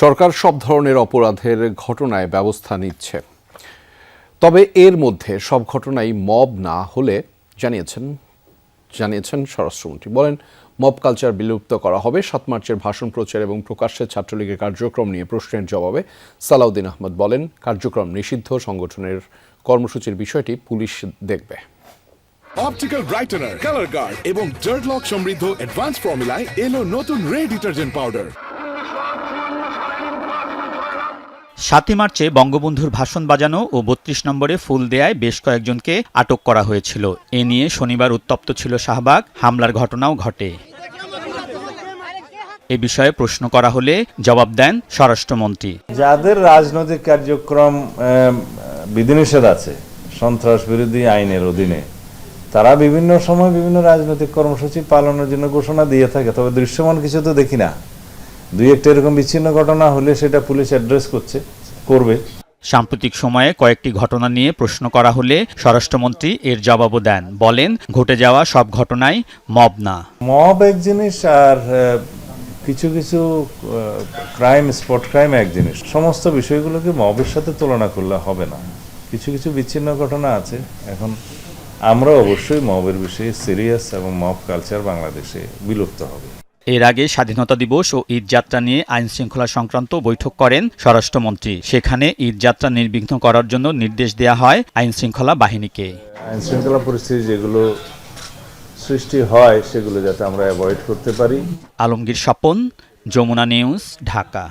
সরকার সব ধরনের অপরাধের ঘটনায় ব্যবস্থা নিচ্ছে, তবে এর মধ্যে সব ঘটনাই মব না হলে জানিয়েছেন স্বরাষ্ট্রমন্ত্রী। বলেন, মব কালচার বিলুপ্ত করা হবে। 7 মার্চের ভাষণ প্রচার এবং প্রকাশ্যে ছাত্রলীগের কার্যক্রম নিয়ে প্রশ্নের জবাবে সালাউদ্দিন আহমদ বলেন, কার্যক্রম নিষিদ্ধ, সংগঠনের কর্মসূচির বিষয়টি পুলিশ দেখবে। অপটিক্যাল ব্রাইটেনার, কালার গার্ড এবং ডার্ট লক সমৃদ্ধ অ্যাডভান্স ফর্মুলায় এলো নতুন রে ডিটারজেন্ট পাউডার। 7 মার্চে বঙ্গবন্ধুর ভাষণ বাজানো ও 32 নম্বরে ফুল দেয়ায় বেশ কয়েকজনকে আটক করা হয়েছিল। এ নিয়ে শনিবার উত্তপ্ত ছিল শাহবাগ, হামলার ঘটনাও ঘটে। এ বিষয়ে প্রশ্ন করা হলে জবাব দেন স্বরাষ্ট্রমন্ত্রী। যাদের রাজনৈতিক কার্যক্রম বিধিনিষেধ আছে সন্ত্রাস বিরোধী আইনের অধীনে, তারা বিভিন্ন সময় বিভিন্ন রাজনৈতিক কর্মসূচি পালনের জন্য ঘোষণা দিয়ে থাকে, তবে দৃশ্যমান কিছু তো দেখি না। দুই একটা এরকম বিচ্ছিন্ন ঘটনা হলে সেটা পুলিশ অ্যাড্রেস করবে। সাম্প্রতিক সময়ে কয়েকটি ঘটনা নিয়ে প্রশ্ন করা হলে স্বরাষ্ট্রমন্ত্রী এর জবাবও দেন। বলেন, ঘটে যাওয়া সব ঘটনাই মব না। মব এক জিনিস আর কিছু কিছু ক্রাইম, স্পট ক্রাইম এক জিনিস। সমস্ত বিষয়গুলোকে মবের সাথে তুলনা করলে হবে না। কিছু কিছু বিচ্ছিন্ন ঘটনা আছে। এখন আমরা অবশ্যই মবের বিষয়ে সিরিয়াস এবং মব কালচার বাংলাদেশে বিলুপ্ত হবে। এর আগে স্বাধীনতা দিবস ও ঈদযাত্রা নিয়ে আইন শৃঙ্খলা সংক্রান্ত বৈঠক করেন স্বরাষ্ট্রমন্ত্রী। সেখানে ঈদযাত্রা নির্বিঘ্ন করার জন্য নির্দেশ দেওয়া হয় আইন শৃঙ্খলা বাহিনীকে। আইন শৃঙ্খলা পরিস্থিতি যেগুলো সৃষ্টি হয় সেগুলো যাতে আমরা অ্যাভয়েড করতে পারি। আলমগীর স্বপন, যমুনা নিউজ, ঢাকা।